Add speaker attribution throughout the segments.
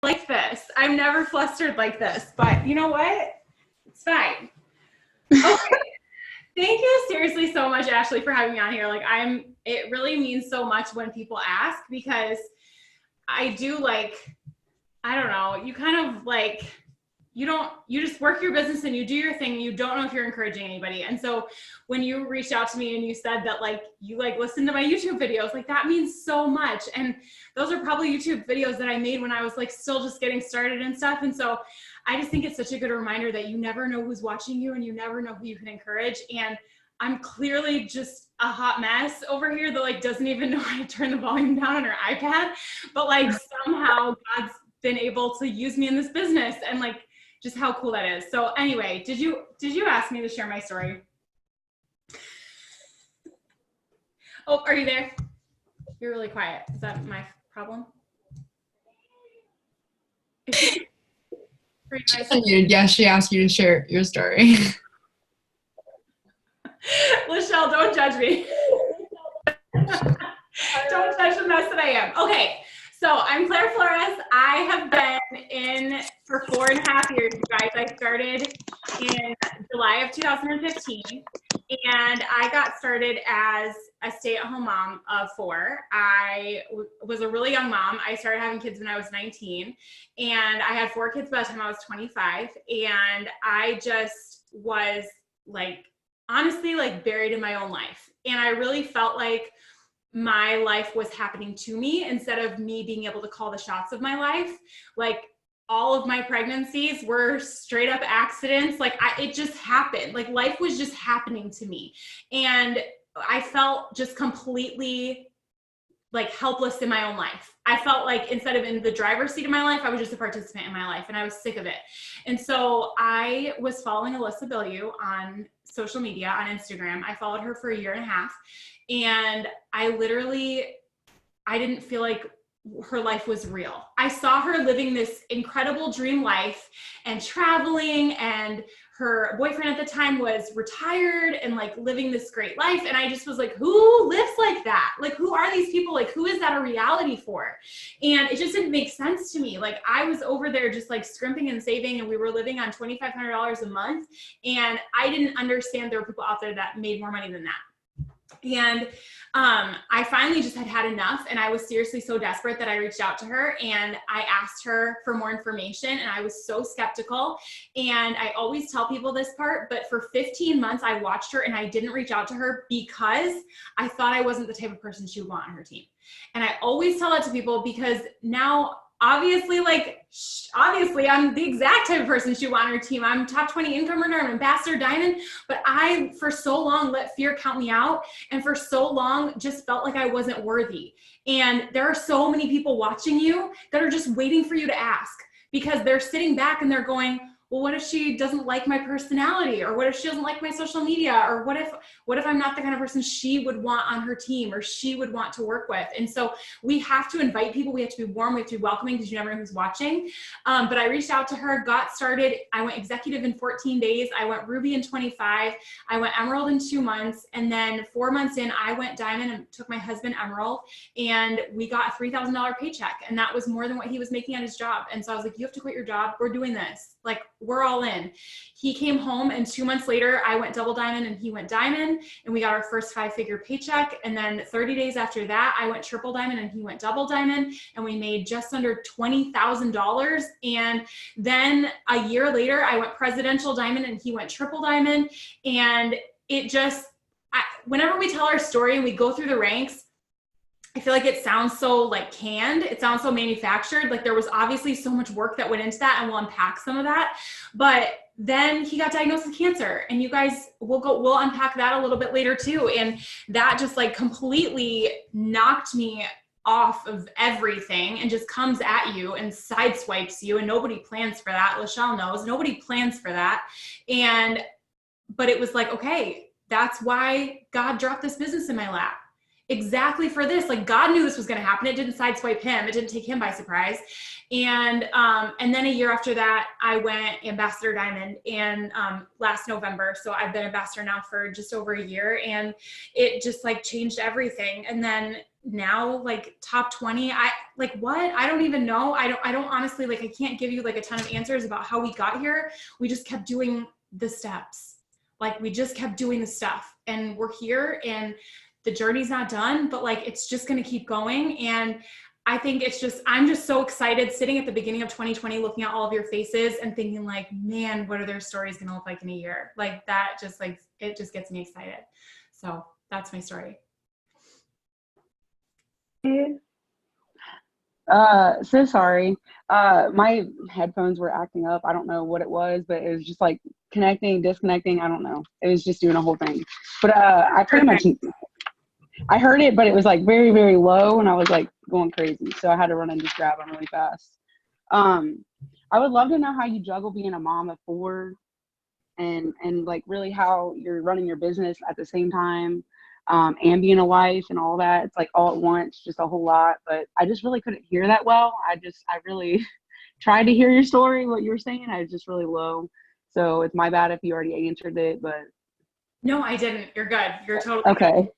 Speaker 1: like this. I'm never flustered like this, but you know what? It's fine. Okay. Thank you seriously so much, Ashley, for having me on here. Like it really means so much when people ask, because I do I don't know, you kind of you just work your business and you do your thing. You don't know if you're encouraging anybody. And so when you reached out to me and you said that you listen to my YouTube videos, that means so much. And those are probably YouTube videos that I made when I was still just getting started and stuff. And so I just think it's such a good reminder that you never know who's watching you and you never know who you can encourage. And I'm clearly just a hot mess over here that doesn't even know how to turn the volume down on her iPad, but somehow God's been able to use me in this business, and just how cool that is. So anyway, did you ask me to share my story? Oh, are you there? You're really quiet. Is that my problem?
Speaker 2: Yeah, she asked you to share your story.
Speaker 1: Lachelle, don't judge me. Don't judge the mess that I am. Okay, so I'm Claire Flores. I have been in for 4.5 years, you guys. I started in July of 2015, and I got started as a stay-at-home mom of 4. I was a really young mom. I started having kids when I was 19, and I had 4 kids by the time I was 25, and I just was honestly buried in my own life. And I really felt like my life was happening to me instead of me being able to call the shots of my life. All of my pregnancies were straight up accidents. It just happened. Life was just happening to me. And I felt just completely helpless in my own life. I felt instead of in the driver's seat of my life, I was just a participant in my life, and I was sick of it. And so I was following Alyssa Bilyeu on social media, on Instagram. I followed her for 1.5 years, and I didn't feel like her life was real. I saw her living this incredible dream life and traveling, and her boyfriend at the time was retired and living this great life. And I just was who lives like that? Who are these people? Who is that a reality for? And it just didn't make sense to me. I was over there just scrimping and saving, and we were living on $2,500 a month. And I didn't understand there were people out there that made more money than that. And I finally just had enough, and I was seriously so desperate that I reached out to her and I asked her for more information, and I was so skeptical. And I always tell people this part, but for 15 months I watched her and I didn't reach out to her because I thought I wasn't the type of person she would want on her team. And I always tell that to people because now obviously I'm the exact type of person she would want on her team. I'm top 20 income earner, I'm Ambassador Diamond, but I, for so long, let fear count me out, and for so long just felt like I wasn't worthy. And there are so many people watching you that are just waiting for you to ask, because they're sitting back and they're going, well, what if she doesn't like my personality? Or what if she doesn't like my social media? Or what if I'm not the kind of person she would want on her team or she would want to work with? And so we have to invite people. We have to be warm. We have to be welcoming, because you never know who's watching. But I reached out to her, got started. I went executive in 14 days. I went Ruby in 25. I went Emerald in 2 months. And then 4 months in, I went Diamond and took my husband Emerald. And we got a $3,000 paycheck. And that was more than what he was making on his job. And so I was like, you have to quit your job. We're doing this. We're all in. He came home, and 2 months later, I went double diamond and he went diamond, and we got our first 5-figure paycheck. And then 30 days after that, I went triple diamond and he went double diamond, and we made just under $20,000. And then a year later, I went presidential diamond and he went triple diamond. And it just, whenever we tell our story and we go through the ranks, I feel like it sounds so canned. It sounds so manufactured. There was obviously so much work that went into that, and we'll unpack some of that. But then he got diagnosed with cancer, and you guys, we'll unpack that a little bit later too. And that just completely knocked me off of everything and just comes at you and sideswipes you. And nobody plans for that. Lachelle knows nobody plans for that. But it was okay, that's why God dropped this business in my lap. Exactly for this. God knew this was going to happen. It didn't sideswipe him. It didn't take him by surprise. And then a year after that, I went Ambassador Diamond in last November. So I've been ambassador now for just over a year, and it just changed everything. And then now like top 20. I like what? I don't even know. I don't honestly, like I can't give you like a ton of answers about how we got here. We just kept doing the steps. Like we just kept doing the stuff and we're here and the journey's not done, but like it's just going to keep going. And I think it's just, I'm just so excited sitting at the beginning of 2020, looking at all of your faces and thinking like, man, what are their stories going to look like in a year? Like that just like, it just gets me excited. So that's my story.
Speaker 3: So sorry. My headphones were acting up. I don't know what it was, but it was just like connecting, disconnecting. I don't know. It was just doing a whole thing. But I pretty much, I heard it, but it was like very, very low and I was like going crazy. So I had to run and just grab them really fast. I would love to know how you juggle being a mom of 4 and like really how you're running your business at the same time. And being a wife and all that. It's like all at once, just a whole lot. But I just really couldn't hear that well. I really tried to hear your story, what you were saying. I was just really low. So it's my bad if you already answered it, but.
Speaker 1: No, I didn't. You're good. You're totally
Speaker 3: okay.
Speaker 1: Good.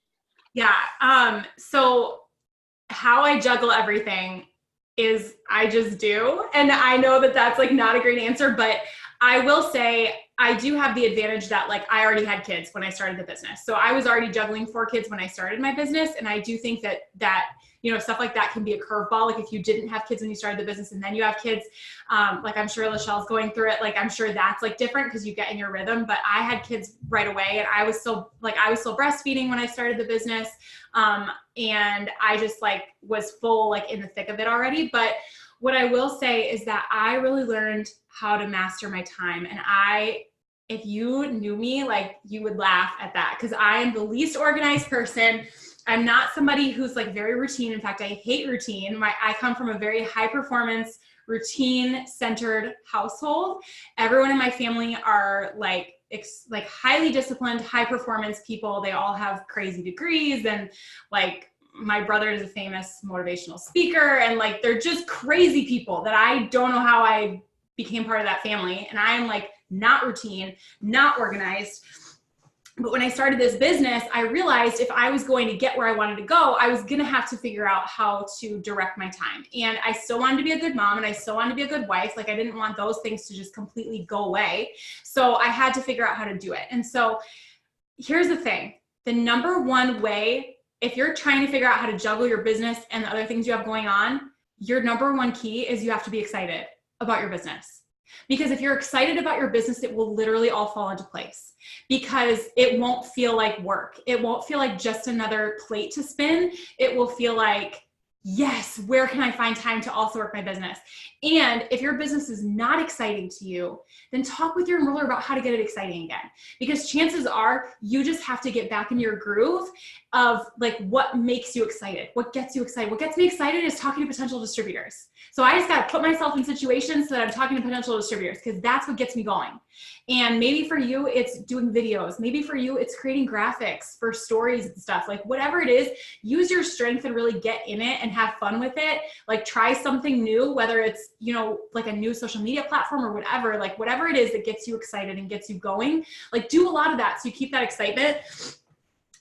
Speaker 1: Yeah. So how I juggle everything is I just do. And I know that that's like not a great answer, but I will say I do have the advantage that like I already had kids when I started the business. So I was already juggling 4 kids when I started my business. And I do think that, you know, stuff like that can be a curveball. Like if you didn't have kids when you started the business and then you have kids, like I'm sure Lachelle's going through it. Like I'm sure that's like different because you get in your rhythm, but I had kids right away and I was still breastfeeding when I started the business. And I just like was full, like in the thick of it already. But what I will say is that I really learned how to master my time. And if you knew me, like you would laugh at that because I am the least organized person. I'm not somebody who's like very routine. In fact, I hate routine. I come from a very high performance, routine centered household. Everyone in my family are like highly disciplined, high performance people. They all have crazy degrees and like my brother is a famous motivational speaker and like, they're just crazy people that I don't know how I became part of that family. And I am like not routine, not organized. But when I started this business, I realized if I was going to get where I wanted to go, I was going to have to figure out how to direct my time. And I still wanted to be a good mom and I still wanted to be a good wife. Like I didn't want those things to just completely go away. So I had to figure out how to do it. And so here's the thing. The number one way, if you're trying to figure out how to juggle your business and the other things you have going on, your number one key is you have to be excited about your business. Because if you're excited about your business, it will literally all fall into place because it won't feel like work. It won't feel like just another plate to spin. It will feel like, yes, where can I find time to also work my business? And if your business is not exciting to you, then talk with your enroller about how to get it exciting again. Because chances are you just have to get back in your groove of like what makes you excited, what gets you excited. What gets me excited is talking to potential distributors. So I just got to put myself in situations so that I'm talking to potential distributors because that's what gets me going. And maybe for you, it's doing videos. Maybe for you, it's creating graphics for stories and stuff. Like whatever it is, use your strength and really get in it and have fun with it. Like try something new, whether it's, you know, like a new social media platform or whatever, like whatever it is that gets you excited and gets you going, like do a lot of that so you keep that excitement.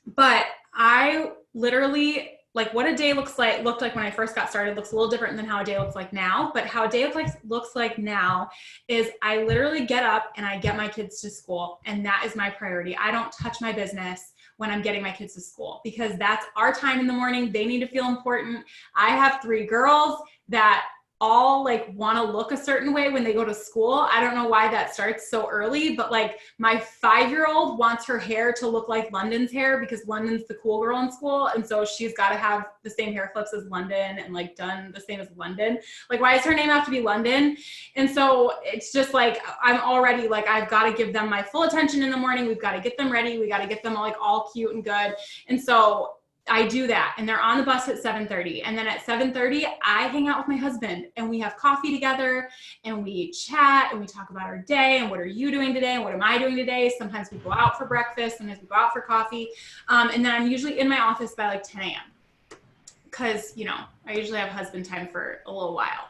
Speaker 1: But I literally, like what a day looked like when I first got started looks a little different than how a day looks like now. But how a day looks like now is I literally get up and I get my kids to school. And that is my priority. I don't touch my business when I'm getting my kids to school because that's our time in the morning. They need to feel important. I have 3 girls that all like want to look a certain way when they go to school. I don't know why that starts so early, but like my 5-year-old wants her hair to look like London's hair because London's the cool girl in school. And so she's got to have the same hair flips as London and like done the same as London. Like, why does her name have to be London? And so it's just like, I'm already like, I've got to give them my full attention in the morning. We've got to get them ready. We got to get them all cute and good. And so I do that and they're on the bus at 7:30. And then at 7:30, I hang out with my husband and we have coffee together and we chat and we talk about our day and what are you doing today and what am I doing today? Sometimes we go out for breakfast, sometimes we go out for coffee. And then I'm usually in my office by like 10 a.m. because, you know, I usually have husband time for a little while.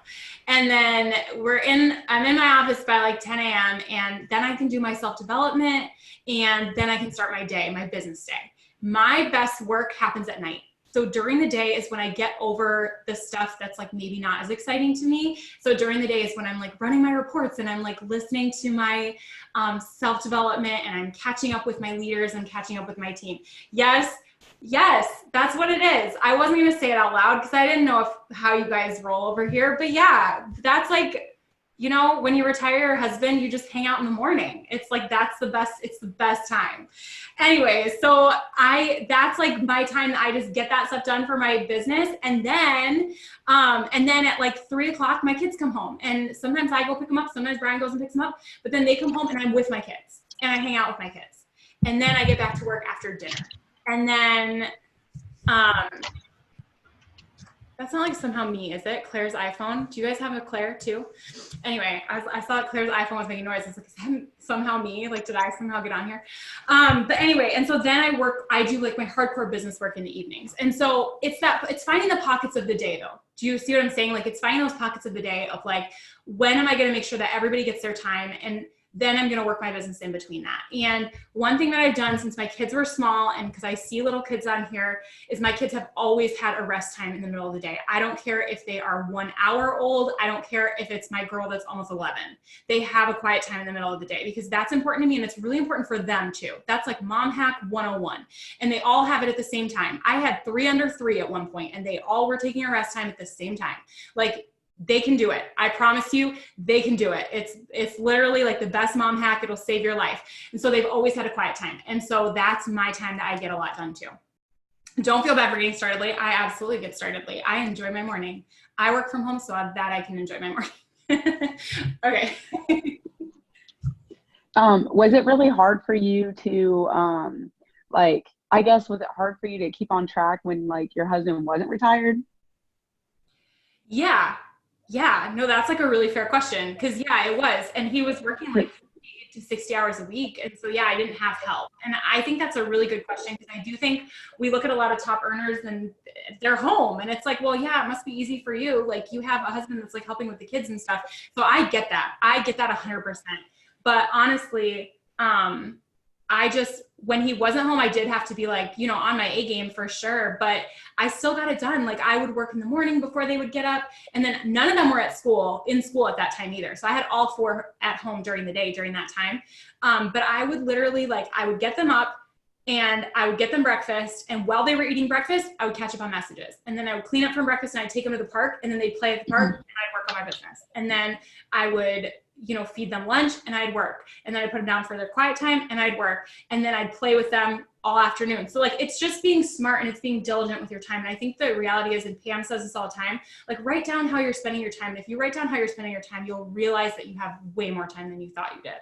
Speaker 1: And then I'm in my office by like 10 a.m. and then I can do my self-development and then I can start my day, my business day. My best work happens at night. So during the day is when I get over the stuff that's like maybe not as exciting to me. So during the day is when I'm like running my reports and I'm like listening to my self-development, and I'm catching up with my leaders and catching up with my team. Yes, that's what it is. I wasn't going to say it out loud because I didn't know how you guys roll over here. But yeah, that's like, you know, when you retire your husband, you just hang out in the morning. It's like, it's the best time. Anyway, so that's like my time that I just get that stuff done for my business. And then at like 3:00, my kids come home, and sometimes I go pick them up. Sometimes Brian goes and picks them up, but then they come home and I'm with my kids and I hang out with my kids. And then I get back to work after dinner. And then, that's not like somehow me, is it? Claire's iPhone. Do you guys have a Claire too? Anyway, I thought Claire's iPhone was making noise. I was like, is that somehow me? Like, did I somehow get on here? But anyway, and so then I do like my hardcore business work in the evenings. And so it's finding the pockets of the day though. Do you see what I'm saying? Like, it's finding those pockets of the day of like, when am I going to make sure that everybody gets their time? And then I'm going to work my business in between that. And one thing that I've done since my kids were small, and because I see little kids on here, is my kids have always had a rest time in the middle of the day. I don't care if they are 1 hour old. I don't care if it's my girl that's almost 11. They have a quiet time in the middle of the day because that's important to me, and it's really important for them too. That's like mom hack 101. And they all have it at the same time. I had 3 under 3 at one point, and they all were taking a rest time at the same time. Like, they can do it. I promise you, they can do it. It's literally like the best mom hack. It'll save your life. And so they've always had a quiet time. And so that's my time that I get a lot done too. Don't feel bad for getting started late. I absolutely get started late. I enjoy my morning. I work from home so that I can enjoy my morning. Okay.
Speaker 3: Was it really hard for you to, was it hard for you to keep on track when like your husband wasn't retired?
Speaker 1: Yeah, no, that's like a really fair question. Cause yeah, it was. And he was working like 50 to 60 hours a week. And so, yeah, I didn't have help. And I think that's a really good question. Cause I do think we look at a lot of top earners and they're home, and it's like, well, yeah, it must be easy for you. Like, you have a husband that's like helping with the kids and stuff. So I get that. 100%. But honestly, when he wasn't home, I did have to be like, you know, on my A game for sure, but I still got it done. Like, I would work in the morning before they would get up, and then none of them were in school at that time either. So I had all 4 at home during the day during that time. But I would literally I would get them up and I would get them breakfast. And while they were eating breakfast, I would catch up on messages, and then I would clean up from breakfast and I'd take them to the park, and then they'd play at the park, and I'd work on my business. And then I would, you know, feed them lunch and I'd work, and then I'd put them down for their quiet time and I'd work, and then I'd play with them all afternoon. So like, it's just being smart and it's being diligent with your time. And I think the reality is, and Pam says this all the time, like, write down how you're spending your time. And if you write down how you're spending your time, you'll realize that you have way more time than you thought you did,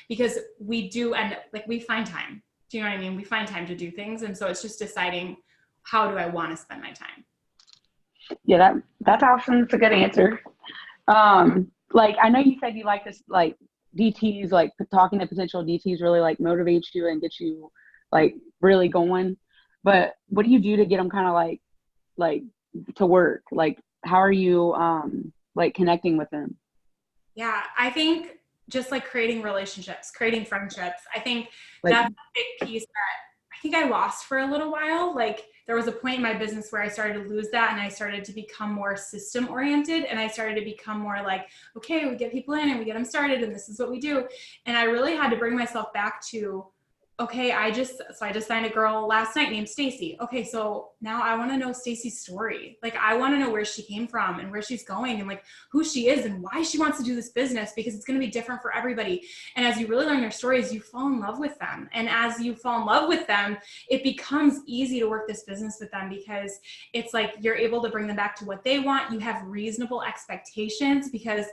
Speaker 1: because we do. And like, we find time. Do you know what I mean? We find time to do things. And so it's just deciding, how do I want to spend my time?
Speaker 3: Yeah, that's awesome. That's a good answer. Like, I know you said you like this, like DTs, like talking to potential DTs really like motivates you and gets you like really going. But what do you do to get them kind of like to work? Like, how are you like connecting with them?
Speaker 1: Yeah, I think just like creating relationships, creating friendships. I think
Speaker 3: Like,
Speaker 1: that's a big piece that I think I lost for a little while. Like, there was a point in my business where I started to lose that, and I started to become more system oriented, and I started to become more like, okay, we get people in and we get them started, and this is what we do. And I really had to bring myself back to, okay, I just signed a girl last night named Stacy. Okay, so now I want to know Stacy's story. Like, I want to know where she came from and where she's going, and like who she is and why she wants to do this business, because it's going to be different for everybody. And as you really learn their stories, you fall in love with them. And as you fall in love with them, it becomes easy to work this business with them, because it's like you're able to bring them back to what they want. You have reasonable expectations, because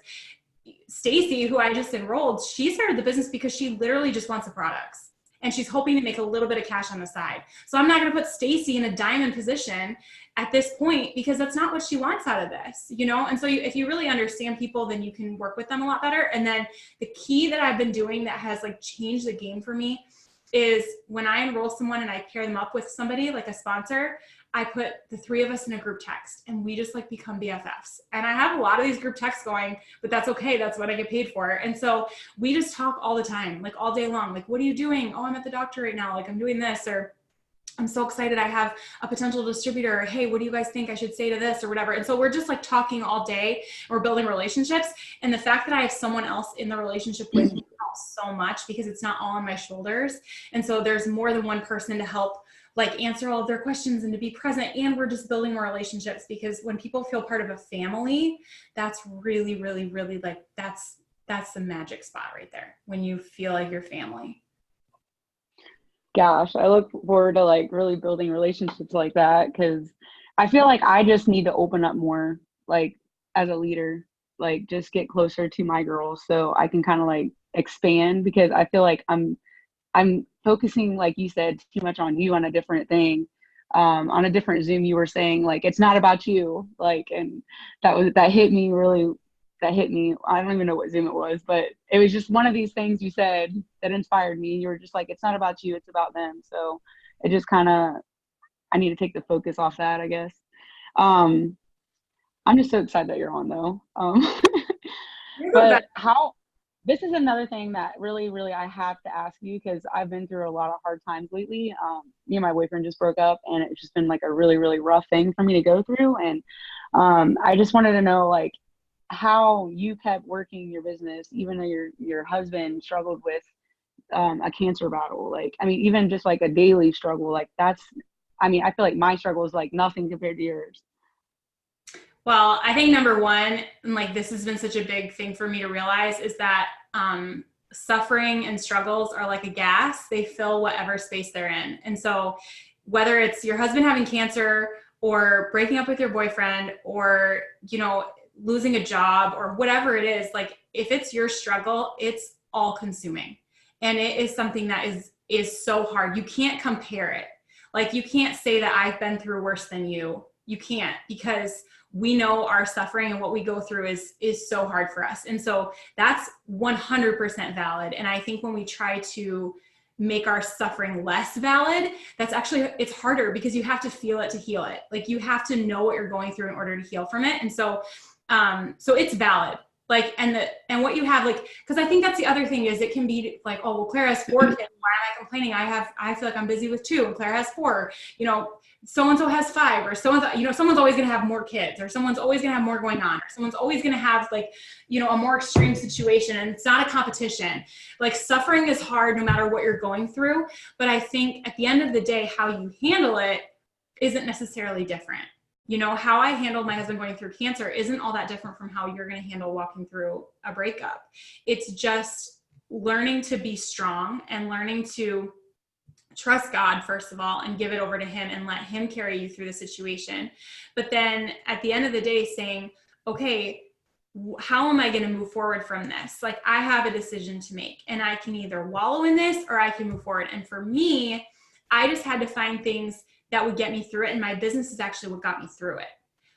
Speaker 1: Stacy, who I just enrolled, she started the business because she literally just wants the products. And she's hoping to make a little bit of cash on the side. So I'm not going to put Stacy in a diamond position at this point, because that's not what she wants out of this, you know? And so if you really understand people, then you can work with them a lot better. And then the key that I've been doing that has like changed the game for me is when I enroll someone and I pair them up with somebody like a sponsor, I put the 3 of us in a group text, and we just like become BFFs. And I have a lot of these group texts going, but that's okay. That's what I get paid for. And so we just talk all the time, like all day long. Like, what are you doing? Oh, I'm at the doctor right now. Like, I'm doing this. Or I'm so excited. I have a potential distributor. Hey, what do you guys think I should say to this or whatever? And so we're just like talking all day. We're building relationships. And the fact that I have someone else in the relationship with me helps so much because it's not all on my shoulders. And so there's more than one person to help like answer all of their questions and to be present. And we're just building more relationships because when people feel part of a family, that's really, really, really like, that's the magic spot right there. When you feel like your family.
Speaker 3: Gosh, I look forward to like really building relationships like that because I feel like I just need to open up more, like as a leader, like just get closer to my girls so I can kind of like expand because I feel like I'm focusing, like you said, too much on you on a different thing. On a different Zoom, you were saying like it's not about you, like, and that hit me really. That hit me. I don't even know what Zoom it was, but it was just one of these things you said that inspired me. You were just like, it's not about you, it's about them. So it just kind of, I need to take the focus off that, I guess. I'm just so excited that you're on though. But this is another thing that really, really I have to ask you because I've been through a lot of hard times lately. Me and my boyfriend just broke up and it's just been like a really, really rough thing for me to go through. And I just wanted to know like, how you kept working your business even though your husband struggled with a cancer battle. Like, I mean, even just like a daily struggle, like I feel like my struggle is like nothing compared to yours.
Speaker 1: Well, I think number one, and like this has been such a big thing for me to realize, is that suffering and struggles are like a gas. They fill whatever space they're in. And so whether it's your husband having cancer or breaking up with your boyfriend or, you know, losing a job or whatever it is, like if it's your struggle, it's all consuming. And it is something that is so hard. You can't compare it. Like you can't say that I've been through worse than you. You can't, because we know our suffering and what we go through is so hard for us. And so that's 100% valid. And I think when we try to make our suffering less valid, that's actually, it's harder because you have to feel it to heal it. Like you have to know what you're going through in order to heal from it. And so it's valid. Like, and what you have, like, cause I think that's the other thing is it can be like, oh, well, Claire has 4 kids. Why am I complaining? I feel like I'm busy with 2 and Claire has 4, you know, so-and-so has 5 or so-and-so, you know, someone's always going to have more kids or someone's always going to have more going on or someone's always going to have like, you know, a more extreme situation, and it's not a competition. Like suffering is hard no matter what you're going through. But I think at the end of the day, how you handle it isn't necessarily different. You know, how I handled my husband going through cancer isn't all that different from how you're going to handle walking through a breakup. It's just learning to be strong and learning to trust God, first of all, and give it over to him and let him carry you through the situation. But then at the end of the day saying, okay, how am I going to move forward from this? Like I have a decision to make and I can either wallow in this or I can move forward. And for me, I just had to find things that would get me through it. And my business is actually what got me through it.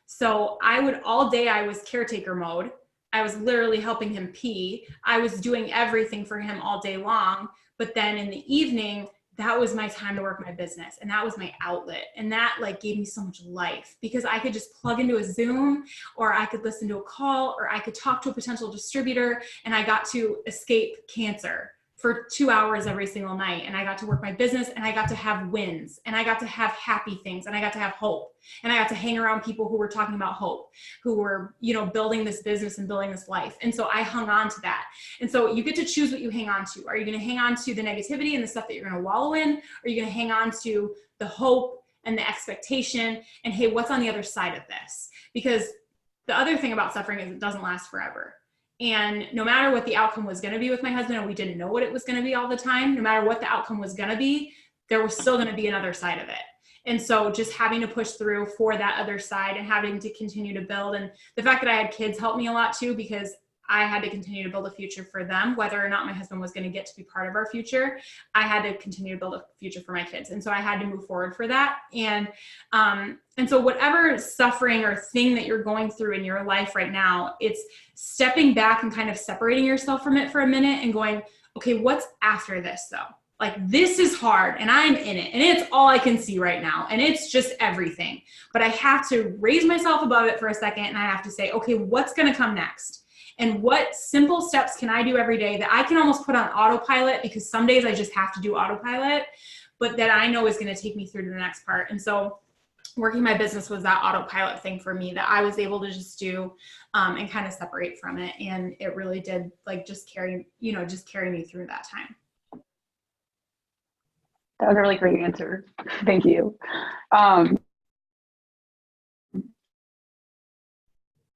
Speaker 1: So all day I was caretaker mode. I was literally helping him pee. I was doing everything for him all day long. But then in the evening, that was my time to work my business. And that was my outlet. And that like gave me so much life because I could just plug into a Zoom or I could listen to a call or I could talk to a potential distributor and I got to escape cancer for 2 hours every single night. And I got to work my business and I got to have wins and I got to have happy things and I got to have hope. And I got to hang around people who were talking about hope, who were, you know, building this business and building this life. And so I hung on to that. And so you get to choose what you hang on to. Are you going to hang on to the negativity and the stuff that you're going to wallow in? Or are you going to hang on to the hope and the expectation and, hey, what's on the other side of this? Because the other thing about suffering is it doesn't last forever. And no matter what the outcome was going to be with my husband, and we didn't know what it was going to be all the time, no matter what the outcome was going to be, there was still going to be another side of it. And so just having to push through for that other side and having to continue to build. And the fact that I had kids helped me a lot too, because I had to continue to build a future for them, whether or not my husband was going to get to be part of our future. I had to continue to build a future for my kids. And so I had to move forward for that. And so whatever suffering or thing that you're going through in your life right now, it's stepping back and kind of separating yourself from it for a minute and going, okay, what's after this though? Like this is hard and I'm in it and it's all I can see right now. And it's just everything, but I have to raise myself above it for a second. And I have to say, okay, what's going to come next? And what simple steps can I do every day that I can almost put on autopilot, because some days I just have to do autopilot, but that I know is going to take me through to the next part. And so working my business was that autopilot thing for me that I was able to just do and kind of separate from it. And it really did like just carry me through that time.
Speaker 3: That was a really great answer. Thank you.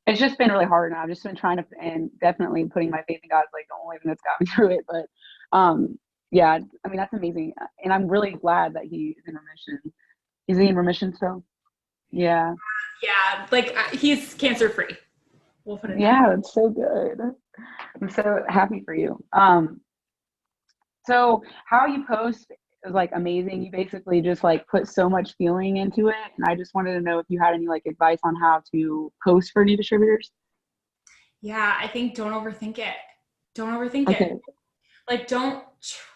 Speaker 3: It's just been really hard, and I've just been trying to, and definitely putting my faith in God is like the only thing that's got me through it. But yeah, I mean, that's amazing. And I'm really glad that he is in remission. Is he in remission still? Yeah.
Speaker 1: Yeah, like he's cancer free. We'll put it.
Speaker 3: Yeah, it's so good. I'm so happy for you. So how you post is like amazing. You basically just like put so much feeling into it, and I just wanted to know if you had any like advice on how to post for new distributors.
Speaker 1: Yeah, I think don't overthink it. Don't overthink
Speaker 3: Okay.
Speaker 1: it. Like, don't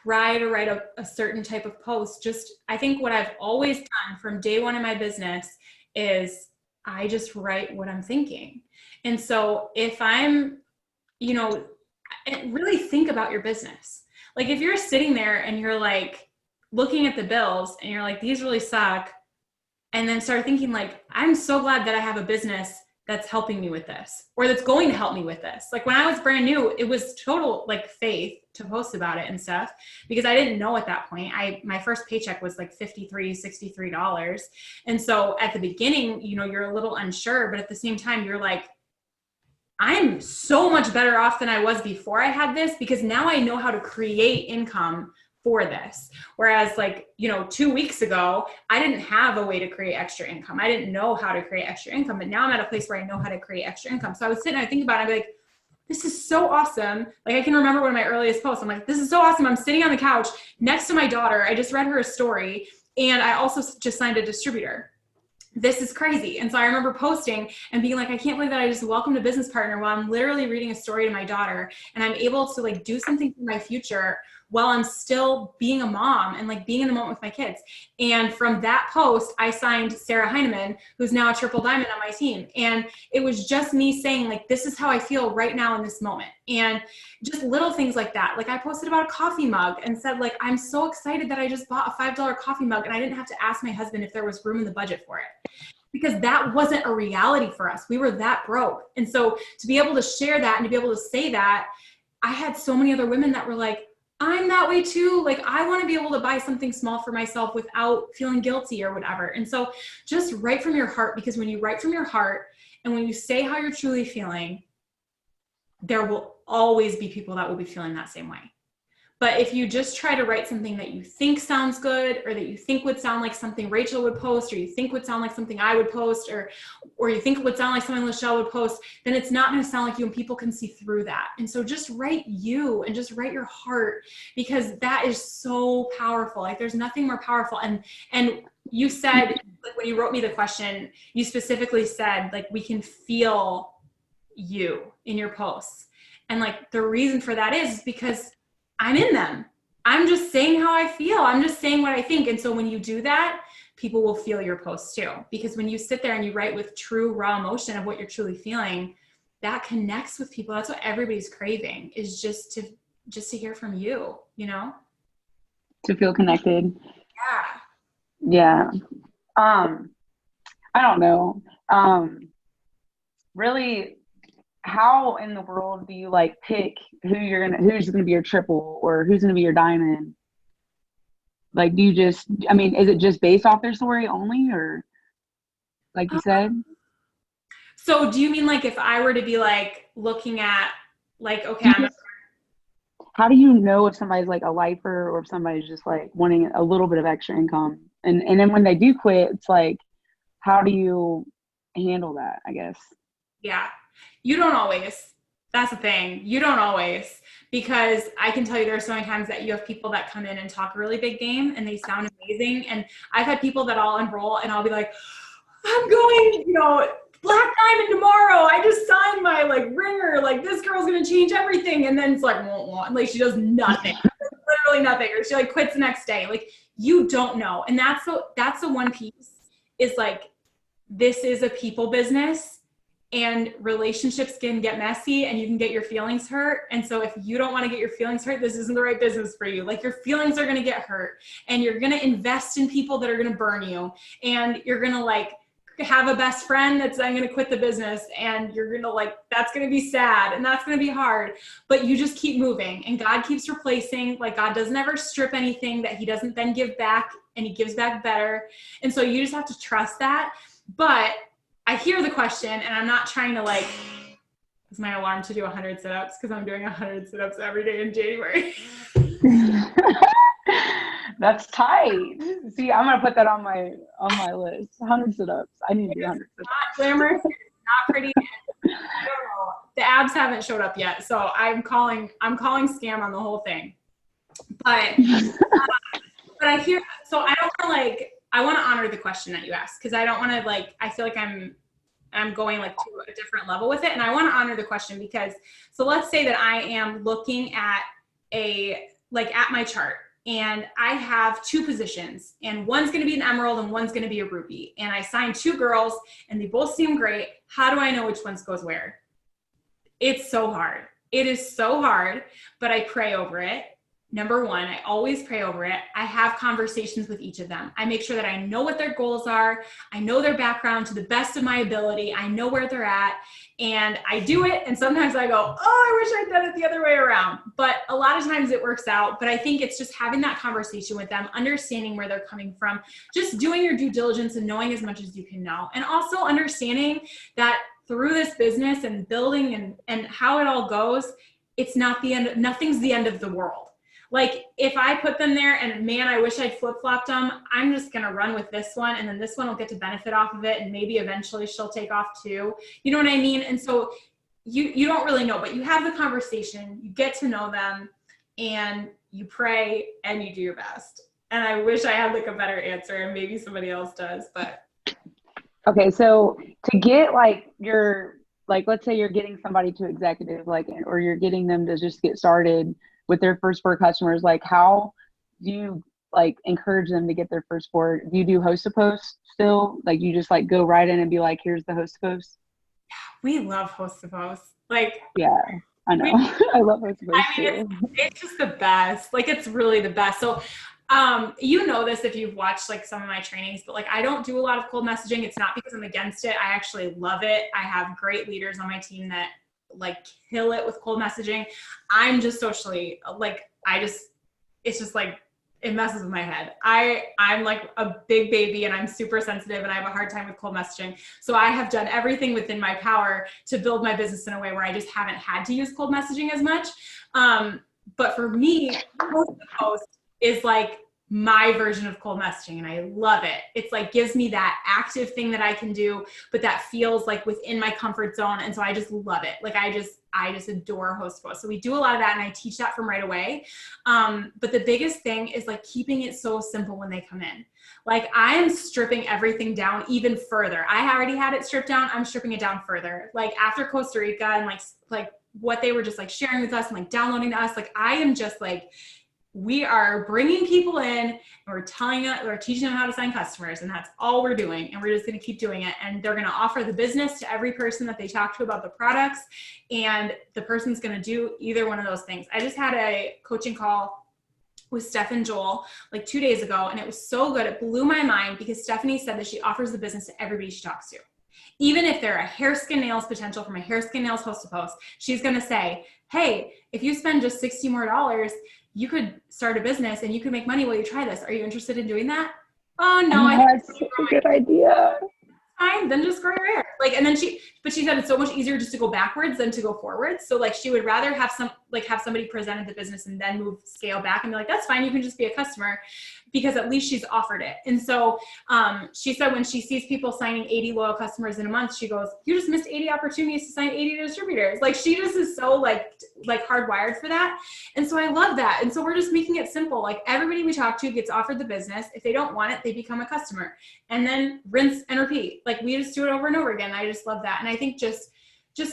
Speaker 1: try to write a certain type of post. Just, I think what I've always done from day one in my business is I just write what I'm thinking. And so if I'm, really think about your business. Like if you're sitting there and you're like looking at the bills and you're like, these really suck. And then start thinking like, I'm so glad that I have a business that's helping me with this, or that's going to help me with this. Like when I was brand new, it was total like faith to post about it and stuff, because I didn't know at that point. My first paycheck was like $63. And so at the beginning, you're a little unsure, but at the same time, you're like, I'm so much better off than I was before I had this, because now I know how to create income for this. Whereas 2 weeks ago, I didn't have a way to create extra income. I didn't know how to create extra income, but now I'm at a place where I know how to create extra income. So I was sitting there thinking about it, I'd be like, this is so awesome. Like I can remember one of my earliest posts. I'm like, this is so awesome. I'm sitting on the couch next to my daughter. I just read her a story, and I also just signed a distributor. This is crazy. And so I remember posting and being like, I can't believe that I just welcomed a business partner while I'm literally reading a story to my daughter, and I'm able to like do something for my future while I'm still being a mom and like being in the moment with my kids. And from that post, I signed Sarah Heineman, who's now a triple diamond on my team. And it was just me saying like, this is how I feel right now in this moment. And just little things like that. Like I posted about a coffee mug and said like, I'm so excited that I just bought a $5 coffee mug and I didn't have to ask my husband if there was room in the budget for it, because that wasn't a reality for us. We were that broke. And so to be able to share that and to be able to say that, I had so many other women that were like, I'm that way too. Like I want to be able to buy something small for myself without feeling guilty or whatever. And so just write from your heart, because when you write from your heart and when you say how you're truly feeling, there will always be people that will be feeling that same way. But if you just try to write something that you think sounds good, or that you think would sound like something Rachel would post, or you think would sound like something I would post, or you think it would sound like something Lachelle would post, then it's not going to sound like you, and people can see through that. And so just write you and just write your heart, because that is so powerful. Like there's nothing more powerful. And you said, like when you wrote me the question, you specifically said like, we can feel you in your posts. And like the reason for that is because I'm in them. I'm just saying how I feel. I'm just saying what I think. And so when you do that, people will feel your posts too. Because when you sit there and you write with true raw emotion of what you're truly feeling, that connects with people. That's what everybody's craving, is just to hear from you,
Speaker 3: To feel connected.
Speaker 1: Yeah.
Speaker 3: Yeah. I don't know. Really, how in the world do you like pick who's gonna be your triple or who's gonna be your diamond? Like, is it just based off their story only, or like you said?
Speaker 1: So do you mean like if I were to be like looking at like, okay,
Speaker 3: how do you know if somebody's like a lifer or if somebody's just like wanting a little bit of extra income? And then when they do quit, it's like, how do you handle that, I guess?
Speaker 1: Yeah. You don't always. That's the thing. You don't always, because I can tell you there are so many times that you have people that come in and talk a really big game and they sound amazing. And I've had people that I'll enroll and I'll be like, I'm going, Black Diamond tomorrow. I just signed my like ringer. Like this girl's going to change everything. And then it's like, like she does nothing, literally nothing. Or she like quits the next day. Like you don't know. And that's the one piece is like, this is a people business. and relationships can get messy and you can get your feelings hurt. And so if you don't want to get your feelings hurt, this isn't the right business for you. Like your feelings are going to get hurt and you're going to invest in people that are going to burn you. And you're going to like have a best friend that's I'm going to quit the business, and you're going to like, that's going to be sad and that's going to be hard, but you just keep moving and God keeps replacing. Like God doesn't ever strip anything that he doesn't then give back, and he gives back better. And so you just have to trust that. But I hear the question, and I'm not trying to like, is my alarm to do 100 sit-ups? Because I'm doing 100 sit-ups every day in January.
Speaker 3: That's tight. See, I'm gonna put that on my list. 100 sit-ups. I need to do 100 sit-ups.
Speaker 1: Not glamorous, not pretty. I don't know. The abs haven't showed up yet, so I'm calling scam on the whole thing. But but I hear, so I don't want to like, I want to honor the question that you asked, because I don't want to like, I feel like I'm going like to a different level with it. And I want to honor the question because, so let's say that I am looking at at my chart, and I have 2 positions, and one's going to be an emerald and one's going to be a rupee. And I signed 2 girls and they both seem great. How do I know which ones goes where? It's so hard. It is so hard, but I pray over it. Number 1, I always pray over it. I have conversations with each of them. I make sure that I know what their goals are. I know their background to the best of my ability. I know where they're at, and I do it. And sometimes I go, oh, I wish I'd done it the other way around. But a lot of times it works out. But I think it's just having that conversation with them, understanding where they're coming from, just doing your due diligence and knowing as much as you can know. And also understanding that through this business and building and how it all goes, it's not the end. Nothing's the end of the world. Like if I put them there and man, I wish I'd flip-flopped them, I'm just going to run with this one, and then this one will get to benefit off of it. And maybe eventually she'll take off too. You know what I mean? And so you don't really know, but you have the conversation, you get to know them, and you pray and you do your best. And I wish I had like a better answer, and maybe somebody else does, but.
Speaker 3: Okay. So to get like let's say you're getting somebody to executive, like, or you're getting them to just get started with their first 4 customers, like how do you like encourage them to get their first 4? Do you do host to post still? Like you just like go right in and be like, here's the host to post?
Speaker 1: We love host to post. Like,
Speaker 3: yeah, I know. I love host to post too.
Speaker 1: It's just the best. Like it's really the best. So you know this if you've watched like some of my trainings, but like I don't do a lot of cold messaging. It's not because I'm against it. I actually love it. I have great leaders on my team that like kill it with cold messaging. I'm just socially like, it's just like, it messes with my head. I'm like a big baby and I'm super sensitive and I have a hard time with cold messaging. So I have done everything within my power to build my business in a way where I just haven't had to use cold messaging as much. But for me, host to post is like my version of cold messaging, and I love it. It's like gives me that active thing that I can do, but that feels like within my comfort zone. And so I just love it. Like I just adore host to post. So we do a lot of that, and I teach that from right away. But the biggest thing is like keeping it so simple when they come in. Like I am stripping everything down even further. I already had it stripped down. I'm stripping it down further. Like after Costa Rica and like what they were just like sharing with us and like downloading to us, like I am just like, we are bringing people in and we're teaching them how to sign customers, and that's all we're doing. And we're just going to keep doing it. And they're going to offer the business to every person that they talk to about the products. And the person's going to do either one of those things. I just had a coaching call with Steph and Joel like 2 days ago, and it was so good. It blew my mind because Stephanie said that she offers the business to everybody she talks to. Even if they're a hair, skin, nails potential from a hair, skin, nails host to post, she's going to say, hey, if you spend just $60 more, you could start a business and you could make money while you try this. Are you interested in doing that? Oh no,
Speaker 3: that's such a good idea.
Speaker 1: Fine, then just grow your hair. Like, and then she said it's so much easier just to go backwards than to go forwards. So like she would rather have somebody presented the business and then scale back and be like, that's fine, you can just be a customer, because at least she's offered it. And so she said when she sees people signing 80 loyal customers in a month, she goes, you just missed 80 opportunities to sign 80 distributors. Like she just is so like hardwired for that. And so I love that. And so we're just making it simple. Like everybody we talk to gets offered the business. If they don't want it, they become a customer, and then rinse and repeat. Like we just do it over and over again. I just love that. And I think just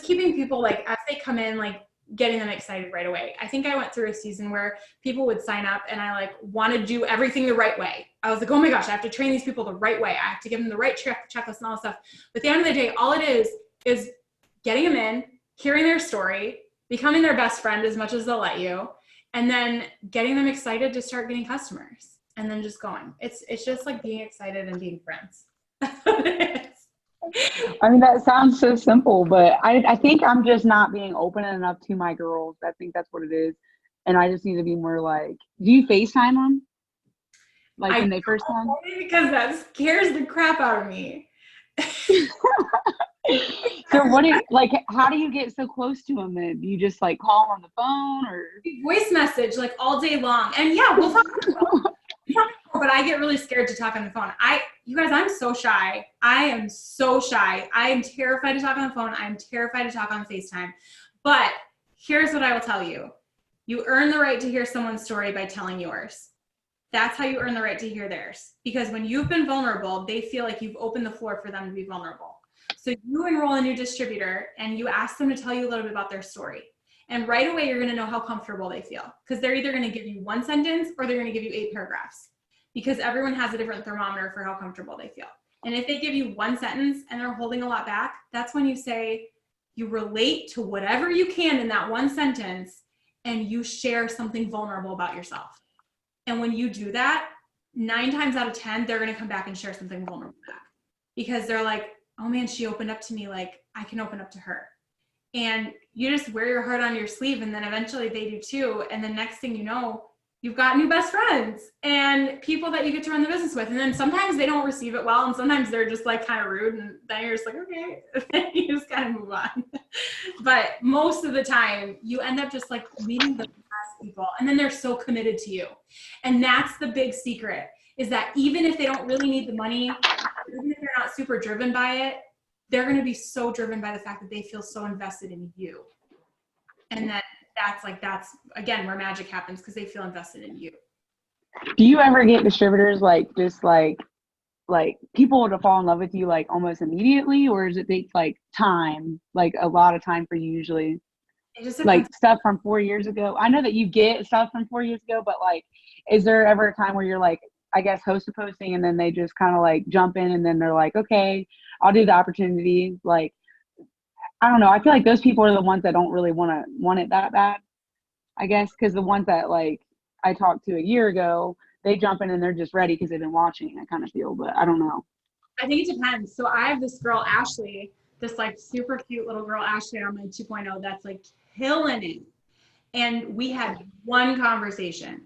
Speaker 1: keeping people like, as they come in, like getting them excited right away. I think I went through a season where people would sign up and I like want to do everything the right way. I was like, oh my gosh, I have to train these people the right way. I have to give them the right checklist and all that stuff. But at the end of the day, all it is getting them in, hearing their story, becoming their best friend as much as they'll let you, and then getting them excited to start getting customers, and then just going. It's just like being excited and being friends.
Speaker 3: I mean, that sounds so simple, but I think I'm just not being open enough to my girls. I think that's what it is. And I just need to be more like, do you FaceTime them? Like when they first come?
Speaker 1: Because that scares the crap out of me.
Speaker 3: So how do you get so close to them then? Do you just like call on the phone or?
Speaker 1: Voice message like all day long. And yeah, we'll talk on the phone. But I get really scared to talk on the phone. You guys, I'm so shy. I am so shy. I am terrified to talk on the phone. I'm terrified to talk on FaceTime. But here's what I will tell you. You earn the right to hear someone's story by telling yours. That's how you earn the right to hear theirs. Because when you've been vulnerable, they feel like you've opened the floor for them to be vulnerable. So you enroll a new distributor and you ask them to tell you a little bit about their story. And right away, you're going to know how comfortable they feel. Because they're either going to give you one sentence or they're going to give you 8 paragraphs. Because everyone has a different thermometer for how comfortable they feel. And if they give you one sentence and they're holding a lot back, that's when you say, you relate to whatever you can in that one sentence and you share something vulnerable about yourself. And when you do that, 9 times out of 10, they're going to come back and share something vulnerable back. Because they're like, oh man, she opened up to me, like I can open up to her. And you just wear your heart on your sleeve, and then eventually they do too. And the next thing you know, you've got new best friends and people that you get to run the business with. And then sometimes they don't receive it well, and sometimes they're just like kind of rude, and then you're just like, okay, you just kind of move on. But most of the time you end up just like meeting the best people, and then they're so committed to you. And that's the big secret, is that even if they don't really need the money, even if they're not super driven by it, they're going to be so driven by the fact that they feel so invested in you. And then that's again where magic happens, because they feel invested in you.
Speaker 3: Do you ever get distributors like just like people to fall in love with you like almost immediately, or does it take like time, like a lot of time for you usually?
Speaker 1: It just
Speaker 3: like stuff from 4 years ago. I know that you get stuff from 4 years ago, but like, is there ever a time where you're like, I guess, host a posting and then they just kind of like jump in and then they're like, okay, I'll do the opportunity. Like, I don't know. I feel like those people are the ones that don't really want it that bad, I guess, because the ones that like I talked to a year ago, they jump in and they're just ready because they've been watching, I kind of feel, but I don't know.
Speaker 1: I think it depends. So I have this girl, Ashley, this like super cute little girl, Ashley, on my 2.0 that's like killing it. And we had one conversation.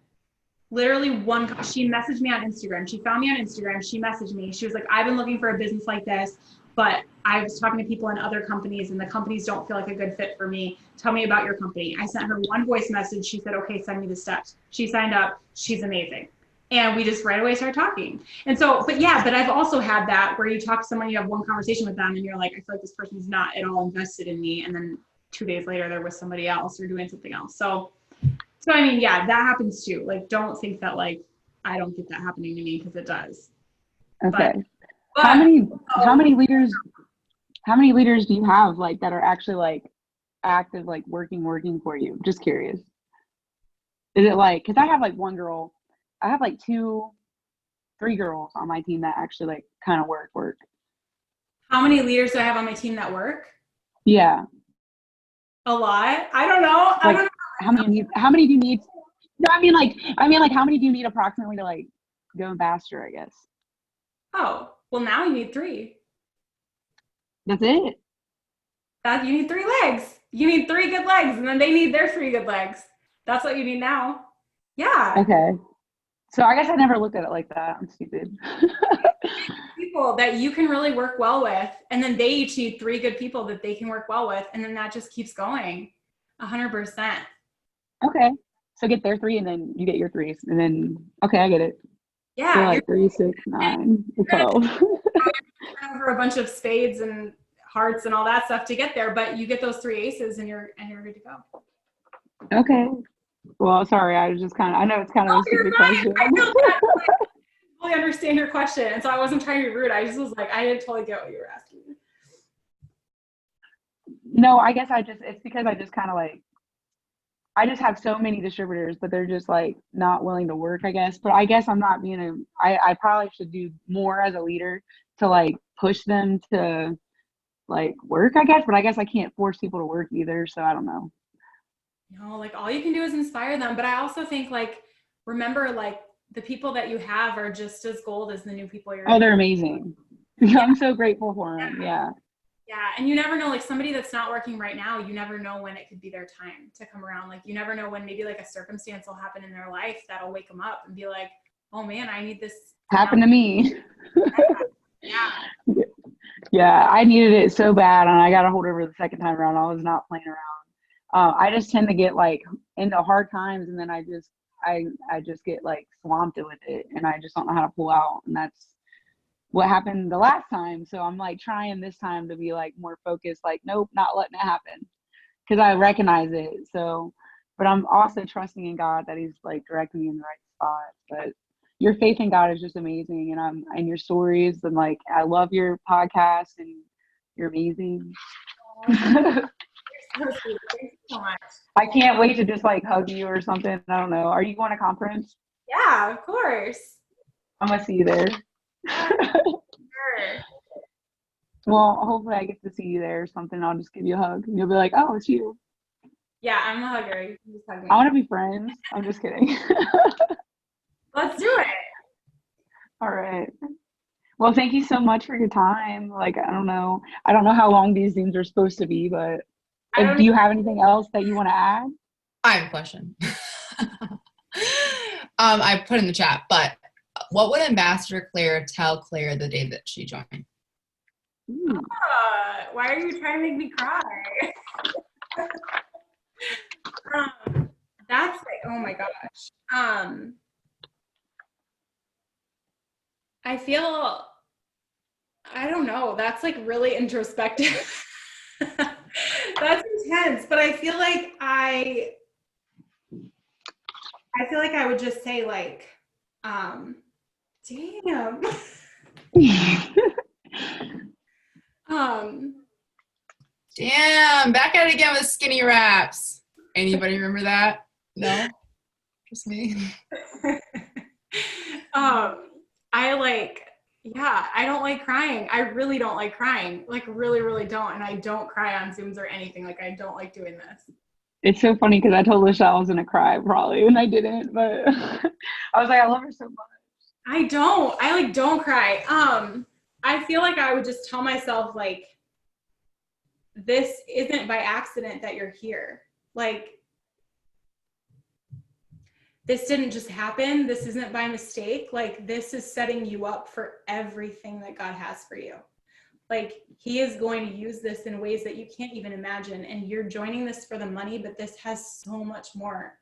Speaker 1: Literally one. She messaged me on Instagram. She found me on Instagram. She messaged me. She was like, I've been looking for a business like this, but I was talking to people in other companies and the companies don't feel like a good fit for me. Tell me about your company. I sent her one voice message. She said, okay, send me the steps. She signed up. She's amazing. And we just right away started talking. And so, but I've also had that where you talk to someone, you have one conversation with them and you're like, I feel like this person's not at all invested in me. And then 2 days later, they're with somebody else or doing something else. So I mean, yeah, that happens too. Like, don't think that like, I don't get that happening to me, because it does.
Speaker 3: Okay. But how many leaders do you have like that are actually like active, like working for you? Just curious. Is it like, cause I have like one girl, I have like 3 girls on my team that actually like kind of work.
Speaker 1: How many leaders do I have on my team that work?
Speaker 3: Yeah.
Speaker 1: A lot. I don't know.
Speaker 3: Like, I don't know. How many do you need? No, I mean like how many do you need approximately to like go ambassador, I guess?
Speaker 1: Oh, well now you need 3.
Speaker 3: That's it.
Speaker 1: You need 3 legs. You need 3 good legs, and then they need their 3 good legs. That's what you need now. Yeah.
Speaker 3: Okay. So I guess I never looked at it like that. I'm stupid.
Speaker 1: People that you can really work well with, and then they each need 3 good people that they can work well with, and then that just keeps going. 100%.
Speaker 3: Okay. So get their 3 and then you get your 3s, and then okay, I get it.
Speaker 1: Yeah.
Speaker 3: So like 3, 6, 9, 12.
Speaker 1: Over a bunch of spades and hearts and all that stuff to get there, but you get those 3 aces and you're good to go.
Speaker 3: Okay. Well, sorry, I was just I know it's kind of a stupid question.
Speaker 1: I know that. I totally understand your question, and so I wasn't trying to be rude. I just was like, I didn't totally get what you were asking.
Speaker 3: No, I guess it's because I just kind of like, I just have so many distributors, but they're just like not willing to work, I guess. But I guess I'm not I probably should do more as a leader to like push them to like work, I guess, but I guess I can't force people to work either. So I don't know.
Speaker 1: No, like all you can do is inspire them. But I also think like, remember, like the people that you have are just as gold as the new people you're
Speaker 3: Oh, they're amazing.
Speaker 1: Yeah.
Speaker 3: I'm so grateful for them. Yeah.
Speaker 1: Yeah. And you never know, like somebody that's not working right now, you never know when it could be their time to come around. Like you never know when maybe like a circumstance will happen in their life that'll wake them up and be like, oh man, I need this.
Speaker 3: Happened to me.
Speaker 1: Yeah.
Speaker 3: Yeah, I needed it so bad, and I got a hold over the second time around. I was not playing around. I just tend to get like into hard times, and then I just get like swamped with it, and I just don't know how to pull out. And that's what happened the last time. So I'm like trying this time to be like more focused. Like, nope, not letting it happen, because I recognize it. So, but I'm also trusting in God that He's like directing me in the right spot. But your faith in God is just amazing, and your stories, and like I love your podcast, and you're amazing.
Speaker 1: So sweet. Thank you so much.
Speaker 3: I can't wait to just like hug you or something. I don't know. Are you going to conference?
Speaker 1: Yeah, of course.
Speaker 3: I'm gonna see you there.
Speaker 1: Sure.
Speaker 3: Well, hopefully I get to see you there or something. I'll just give you a hug, and you'll be like, "Oh, it's you."
Speaker 1: Yeah, I'm a hugger. You can just hug me.
Speaker 3: I want to be friends. I'm just kidding.
Speaker 1: Let's do it.
Speaker 3: All right. Well, thank you so much for your time. Like, I don't know how long these Zooms are supposed to be, but do you have anything else that you want to add?
Speaker 2: I have a question. I put in the chat, but what would Ambassador Claire tell Claire the day that she joined?
Speaker 1: Why are you trying to make me cry? That's like, oh my gosh. I feel, I don't know, that's like really introspective. That's intense, but I feel like I would just say like, damn.
Speaker 2: Damn, back at it again with skinny wraps. Anybody remember that? No? Just me?
Speaker 1: I don't like crying. I really don't like crying. Like really, really don't. And I don't cry on Zooms or anything. Like I don't like doing this.
Speaker 3: It's so funny because I told Lachelle I was gonna cry probably, and I didn't, but I was like, I love her so much.
Speaker 1: I don't cry. I feel like I would just tell myself like, this isn't by accident that you're here. Like, this didn't just happen. This isn't by mistake. Like, this is setting you up for everything that God has for you. Like, He is going to use this in ways that you can't even imagine. And you're joining this for the money, but this has so much more.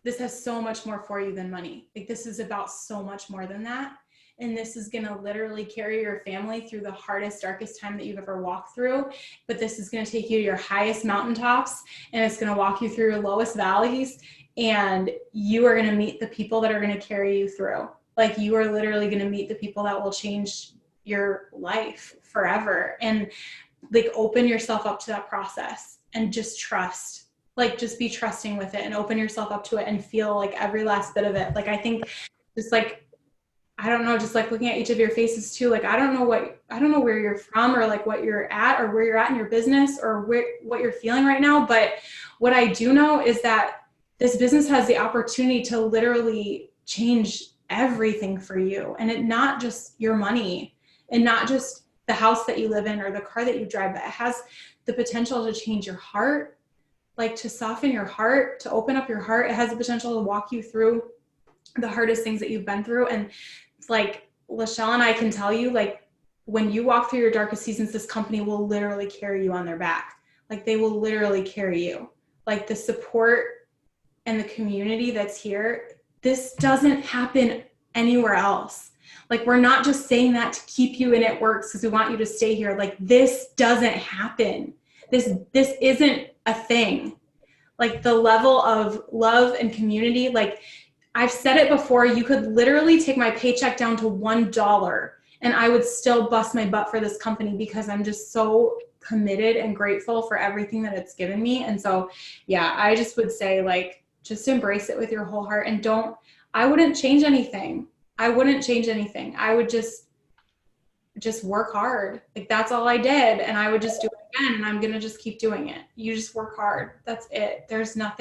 Speaker 1: This has so much more for you than money. Like, this is about so much more than that. And this is going to literally carry your family through the hardest, darkest time that you've ever walked through. But this is going to take you to your highest mountaintops, and it's going to walk you through your lowest valleys. And you are going to meet the people that are going to carry you through. Like, you are literally going to meet the people that will change your life forever. And like, open yourself up to that process and just trust. Like, just be trusting with it and open yourself up to it and feel like every last bit of it. Like, I think just like, I don't know, just like looking at each of your faces too, like, I don't know where you're from or like what you're at or where you're at in your business or what you're feeling right now. But what I do know is that this business has the opportunity to literally change everything for you. And it not just your money and not just the house that you live in or the car that you drive, but it has the potential to change your heart, like to soften your heart, to open up your heart. It has the potential to walk you through the hardest things that you've been through. And it's like Lachelle and I can tell you, like, when you walk through your darkest seasons, this company will literally carry you on their back. Like, they will literally carry you. Like, the support and the community that's here, this doesn't happen anywhere else. Like, we're not just saying that to keep you and it works because we want you to stay here. Like, this doesn't happen. This isn't a thing. Like, the level of love and community, like, I've said it before, you could literally take my paycheck down to $1 and I would still bust my butt for this company because I'm just so committed and grateful for everything that it's given me. And so, yeah, I just would say, like, just embrace it with your whole heart and I wouldn't change anything. I would just just work hard. Like that's all I did. And I would just do it again, and I'm going to just keep doing it. You just work hard. That's it. There's no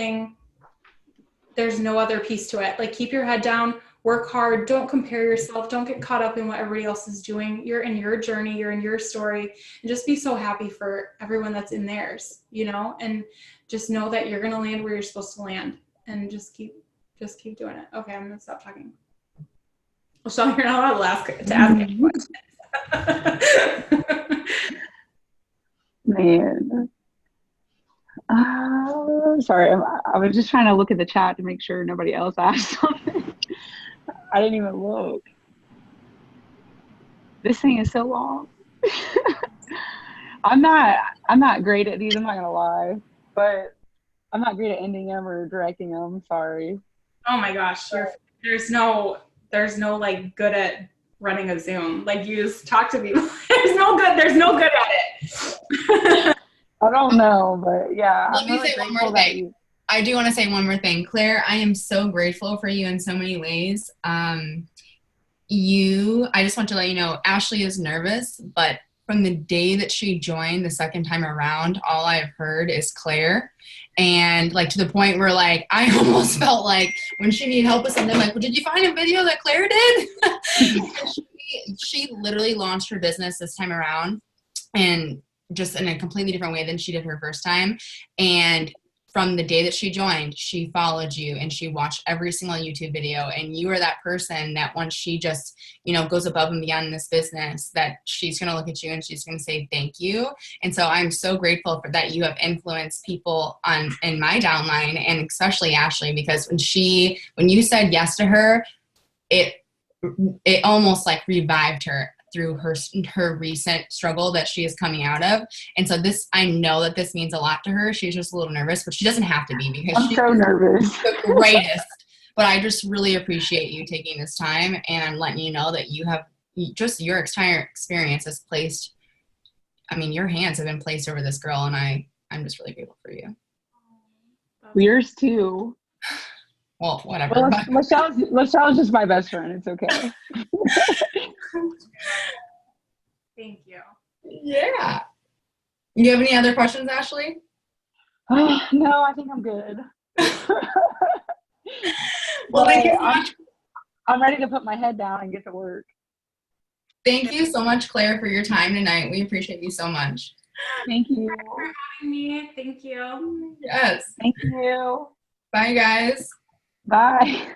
Speaker 1: other piece to it. Like keep your head down, work hard. Don't compare yourself. Don't get caught up in what everybody else is doing. You're in your journey. You're in your story, and just be so happy for everyone that's in theirs, you know, and just know that you're going to land where you're supposed to land, and just keep doing it. Okay. I'm going to stop talking. Well, so you're not allowed to ask any questions.
Speaker 3: Man. Sorry, I was just trying to look at the chat to make sure nobody else asked something. I didn't even look. This thing is so long. I'm not great at these, I'm not gonna lie, but I'm not great at ending them or directing them. Sorry.
Speaker 1: Oh my gosh, there's no like good at running a Zoom. Like you just talk to people. There's no good at it.
Speaker 3: I don't know, but yeah.
Speaker 2: Let me say one more thing. I do want to say one more thing. Claire, I am so grateful for you in so many ways. I just want to let you know, Ashley is nervous, but from the day that she joined the second time around, all I've heard is Claire. And like to the point where like, I almost felt like when she needed help with something, like, well, did you find a video that Claire did? she literally launched her business this time around, and just in a completely different way than she did her first time. And from the day that she joined, she followed you and she watched every single YouTube video. And you are that person that once she just, goes above and beyond in this business, that she's going to look at you and she's going to say, thank you. And so I'm so grateful for that. You have influenced people in my downline, and especially Ashley, because when you said yes to her, it almost like revived her through her recent struggle that she is coming out of. And so I know that this means a lot to her. She's just a little nervous, but she doesn't have to be, because
Speaker 3: I'm so nervous.
Speaker 2: The greatest. But I just really appreciate you taking this time, and I'm letting you know that you have just your entire experience has placed, your hands have been placed over this girl, and I'm just really grateful for you.
Speaker 3: Yours too.
Speaker 2: Well, whatever.
Speaker 3: Well, Michelle's just my best friend. It's okay.
Speaker 1: Thank you.
Speaker 2: Yeah. You have any other questions, Ashley?
Speaker 3: No, I think I'm good.
Speaker 2: Well, thank you so much.
Speaker 3: I'm ready to put my head down and get to work.
Speaker 2: Thank you so much, Claire, for your time tonight. We appreciate you so much.
Speaker 3: Thank you.
Speaker 1: Thanks for having me. Thank you.
Speaker 2: Yes.
Speaker 3: Thank you.
Speaker 2: Bye, guys.
Speaker 3: Bye.